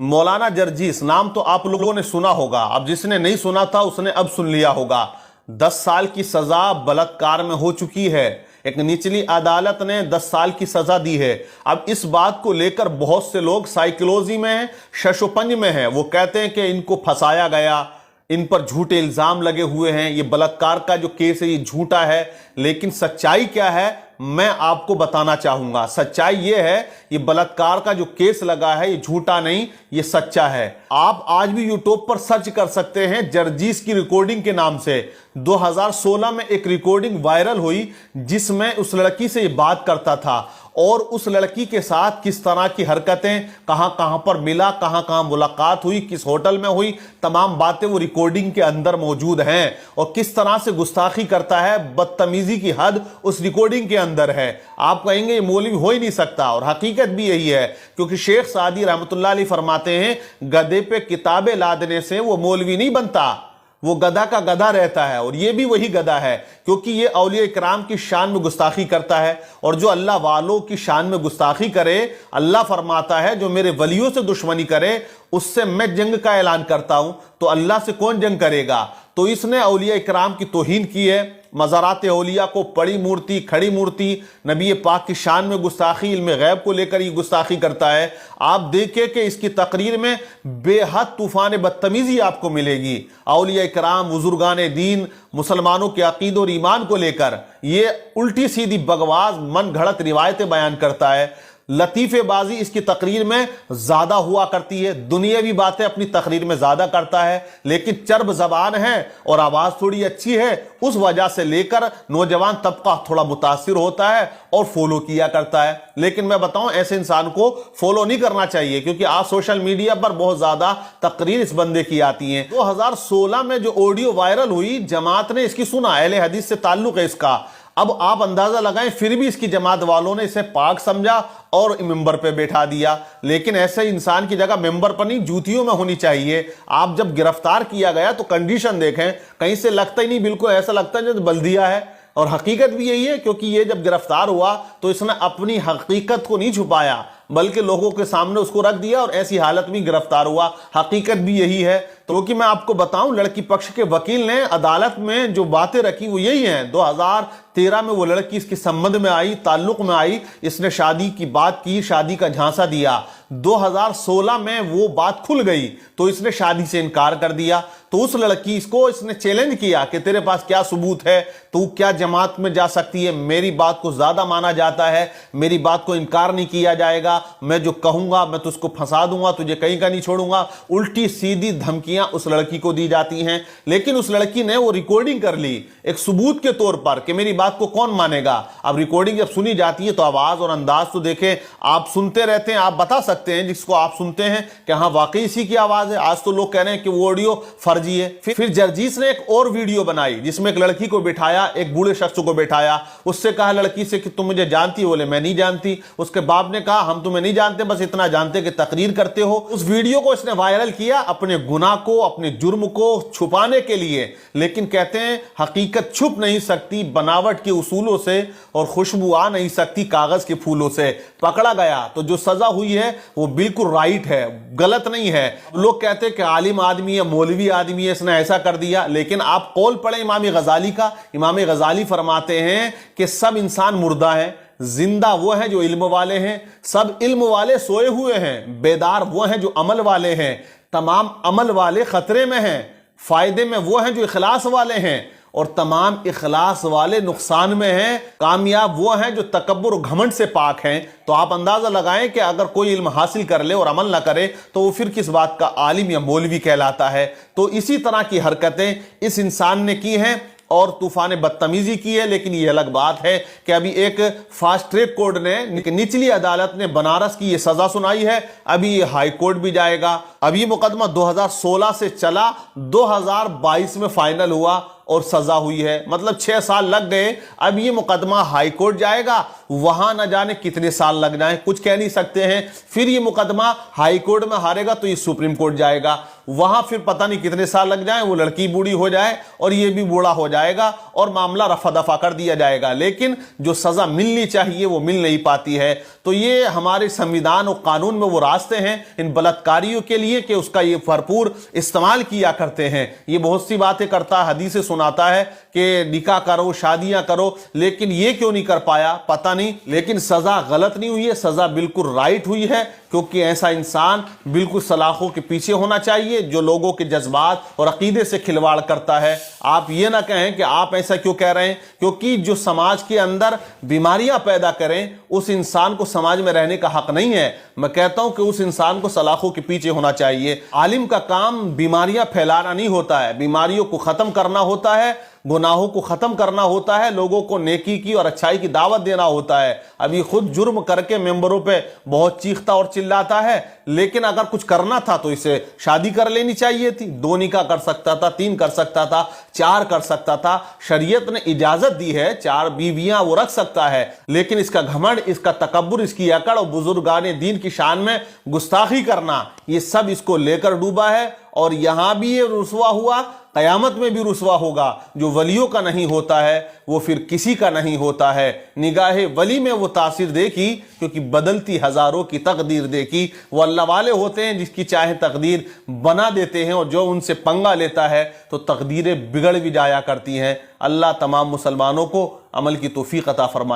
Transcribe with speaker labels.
Speaker 1: मौलाना जर्जीस नाम तो आप लोगों ने सुना होगा, अब जिसने नहीं सुना था उसने अब सुन लिया होगा। 10 साल की सजा बलात्कार में हो चुकी है। एक निचली अदालत ने 10 साल की सजा दी है। अब इस बात को लेकर बहुत से लोग साइकोलॉजी में हैं, शशोपंज में हैं। वो कहते हैं कि इनको फंसाया गया, इन पर झूठे इल्जाम लगे हुए हैं, ये बलात्कार का जो केस है ये झूठा है। लेकिन सच्चाई क्या है मैं आपको बताना चाहूंगा। सच्चाई ये है, ये बलात्कार का जो केस लगा है ये झूठा नहीं, ये सच्चा है। आप आज भी यूट्यूब पर सर्च कर सकते हैं जर्जीस की रिकॉर्डिंग के नाम से। 2016 में एक रिकॉर्डिंग वायरल हुई जिसमें उस लड़की से ये बात करता था और उस लड़की के साथ किस तरह की हरकतें, कहां कहां पर मिला, कहां कहां मुलाकात हुई, किस होटल में हुई, तमाम बातें वो रिकॉर्डिंग के अंदर मौजूद हैं। और किस तरह से गुस्ताखी करता है, बदतमीजी की हद उस रिकॉर्डिंग के अंदर है। आप कहेंगे ये मौलवी हो ही नहीं सकता, और हकीकत भी यही है, क्योंकि शेख सादी रहमतुल्लाह अलैह फरमाते हैं गधे पे किताबें लादने से वो मौलवी नहीं बनता, वो गधा का गधा रहता है। और ये भी वही गधा है, क्योंकि ये औलिया इकराम की शान में गुस्ताखी करता है। और जो अल्लाह वालों की शान में गुस्ताखी करे, अल्लाह फरमाता है जो मेरे वलियों से दुश्मनी करे उससे मैं जंग का ऐलान करता हूं। तो अल्लाह से कौन जंग करेगा? तो इसने औलिया इकराम की तौहीन की है। मज़ारात औलिया को पड़ी मूर्ति, खड़ी मूर्ति, नबी पाक की शान में गुस्ताखी, इल्म गैब को लेकर ये गुस्ताखी करता है। आप देखिए कि इसकी तकरीर में बेहद तूफान बदतमीजी आपको मिलेगी। औलिया इकराम, बुजुर्गान दीन, मुसलमानों के अकीद और ईमान को लेकर ये उल्टी सीधी बकवास, मन घड़त रिवायतें बयान करता है। लतीफेबाजी इसकी तकरीर में ज्यादा हुआ करती है, दुनियावी बातें अपनी तकरीर में ज्यादा करता है। लेकिन चर्ब जबान है और आवाज थोड़ी अच्छी है, उस वजह से लेकर नौजवान तबका थोड़ा मुतासिर होता है और फॉलो किया करता है। लेकिन मैं बताऊं ऐसे इंसान को फॉलो नहीं करना चाहिए, क्योंकि आज सोशल मीडिया पर बहुत ज्यादा तकरीर इस बंदे की आती हैं। 2016 में जो ऑडियो वायरल हुई, जमात ने इसकी सुना, अहले हदीस से ताल्लुक है इसका। अब आप अंदाजा लगाएं, फिर भी इसकी जमात वालों ने इसे पाक समझा और मेंबर पे बैठा दिया। लेकिन ऐसे इंसान की जगह मेंबर पर नहीं, जूतियों में होनी चाहिए। आप जब गिरफ्तार किया गया तो कंडीशन देखें, कहीं से लगता ही नहीं, बिल्कुल ऐसा लगता है जैसे बल्दिया है। और हकीकत भी यही है, क्योंकि ये जब गिरफ्तार हुआ तो इसने अपनी हकीकत को नहीं छुपाया, बल्कि लोगों के सामने उसको रख दिया और ऐसी हालत में गिरफ्तार हुआ। हकीकत भी यही है। तो कि मैं आपको बताऊं, लड़की पक्ष के वकील ने अदालत में जो बातें रखी वो यही हैं। 2013 में वो लड़की इसके संबंध में आई, ताल्लुक में आई, इसने शादी की बात की, शादी का झांसा दिया। 2016 में वो बात खुल गई तो इसने शादी से इनकार कर दिया। तो उस लड़की इसको इसने चैलेंज किया कि तेरे पास क्या सबूत है, तू क्या जमात में जा सकती है, मेरी बात को ज्यादा माना जाता है, मेरी बात को इनकार नहीं किया जाएगा, मैं जो कहूंगा मैं तुझको फंसा दूंगा, तुझे कहीं का नहीं छोड़ूंगा। उल्टी सीधी धमकियां उस लड़की को दी जाती हैं। लेकिन उस लड़की ने वो रिकॉर्डिंग कर ली एक सबूत के तौर पर कि मेरी बात को कौन मानेगा। अब रिकॉर्डिंग जब सुनी जाती है तो आवाज और अंदाज तो देखें, आप सुनते रहते हैं, आप बता सकते हैं जिसको आप सुनते हैं कि हाँ वाकई इसी की आवाज है। आज तो लोग कह रहे हैं कि वो ऑडियो फर्जी है। फिर जर्जीस ने एक और वीडियो बनाई जिसमें एक लड़की को बिठाया, एक बूढ़े शख्स को बिठाया, उससे कहा लड़की से कि तुम मुझे जानती हो? बोले मैं नहीं जानती। उसके बाप ने कहा हम तुम्हें नहीं जानते, बस इतना जानते कि तकरीर करते हो। उस वीडियो को इसने वायरल किया अपने गुनाह को, अपने जुर्म को छुपाने के लिए। लेकिन कहते हैं हकीकत छुप नहीं सकती बनावट के उसूलों से, और खुशबू आ नहीं सकती कागज के फूलों से। पकड़ा गया तो जो सजा हुई है वो बिल्कुल राइट है, गलत नहीं है। लोग कहते हैं कि आलिम आदमी है, मौलवी आदमी है, इसने ऐसा कर दिया। लेकिन आप कौल पढ़े इमाम गजाली का। इमाम गजाली फरमाते हैं कि सब इंसान मुर्दा है, जिंदा वो हैं जो इल्म वाले हैं, सब इल्म वाले सोए हुए हैं, बेदार वो हैं जो अमल वाले हैं, तमाम अमल वाले खतरे में हैं, फायदे में वो हैं जो इखलास वाले हैं, और तमाम इखलास वाले नुकसान में हैं, कामयाब वो हैं जो तकब्बुर और घमंड से पाक हैं। तो आप अंदाजा लगाएं कि अगर कोई इल्म हासिल कर ले और अमल ना करे तो वो फिर किस बात का आलिम या मौलवी कहलाता है। तो इसी तरह की हरकतें इस इंसान ने की हैं और तूफान बदतमीजी की है। लेकिन ये अलग बात है कि अभी एक फास्ट ट्रैक कोर्ट ने, निचली अदालत ने बनारस की ये सजा सुनाई है, अभी ये हाई कोर्ट भी जाएगा। अभी मुकदमा 2016 से चला, 2022 में फाइनल हुआ और सजा हुई है, मतलब 6 साल लग गए। अब ये मुकदमा हाई कोर्ट जाएगा, वहां न जाने कितने साल लग जाए, कुछ कह नहीं सकते हैं। फिर ये मुकदमा हाई कोर्ट में हारेगा तो ये सुप्रीम कोर्ट जाएगा, वहां फिर पता नहीं कितने साल लग जाए, वो लड़की बूढ़ी हो जाए और ये भी बूढ़ा हो जाएगा اور معاملہ رفع دفع کر دیا جائے گا، لیکن جو سزا ملنی چاہیے وہ مل نہیں پاتی ہے۔ تو یہ ہمارے سنویدھان اور قانون میں وہ راستے ہیں ان بلاتکاریوں کے لیے کہ اس کا یہ بھرپور استعمال کیا کرتے ہیں۔ یہ بہت سی باتیں کرتا ہے، حدیثیں سناتا ہے کہ نکاح کرو، شادیاں کرو، لیکن یہ کیوں نہیں کر پایا پتہ نہیں۔ لیکن سزا غلط نہیں ہوئی ہے، سزا بالکل رائٹ ہوئی ہے، کیونکہ ایسا انسان بالکل سلاخوں کے پیچھے ہونا چاہیے جو لوگوں کے جذبات اور عقیدے سے کھلواڑ کرتا ہے۔ آپ یہ نہ کہیں کہ آپ ایسا کیوں کہہ رہے ہیں، کیونکہ جو سماج کے اندر بیماریاں پیدا کریں اس انسان کو سماج میں رہنے کا حق نہیں ہے۔ میں کہتا ہوں کہ اس انسان کو سلاخوں کے پیچھے ہونا چاہیے۔ عالم کا کام بیماریاں پھیلانا نہیں ہوتا ہے، بیماریوں کو ختم کرنا ہوتا ہے، گناہوں کو ختم کرنا ہوتا ہے، لوگوں کو نیکی کی اور اچھائی کی دعوت دینا ہوتا ہے۔ ابھی خود جرم کر کے ممبروں پہ بہت چیختا اور چلاتا ہے، لیکن اگر کچھ کرنا تھا تو اسے شادی کر لینی چاہیے تھی، 2 نکاح کر سکتا تھا، 3 کر سکتا تھا، 4 کر سکتا تھا۔ شریعت نے اجازت دی ہے 4 بیویاں وہ رکھ سکتا ہے، لیکن اس کا گھمنڈ، اس کا تکبر، اس کی اکڑ اور بزرگان دین کی شان میں گستاخی کرنا، یہ سب اس کو لے کر ڈوبا ہے، اور یہاں بھی یہ رسوا ہوا، قیامت میں بھی رسوا ہوگا۔ جو ولیوں کا نہیں ہوتا ہے وہ پھر کسی کا نہیں ہوتا ہے۔ نگاہ ولی میں وہ تاثیر دیکھی کیونکہ بدلتی ہزاروں کی تقدیر دیکھی۔ وہ اللہ والے ہوتے ہیں جس کی چاہے تقدیر بنا دیتے ہیں، اور جو ان سے پنگا لیتا ہے تو تقدیریں بگڑ بھی جایا کرتی ہیں۔ اللہ تمام مسلمانوں کو عمل کی توفیق عطا فرمائے۔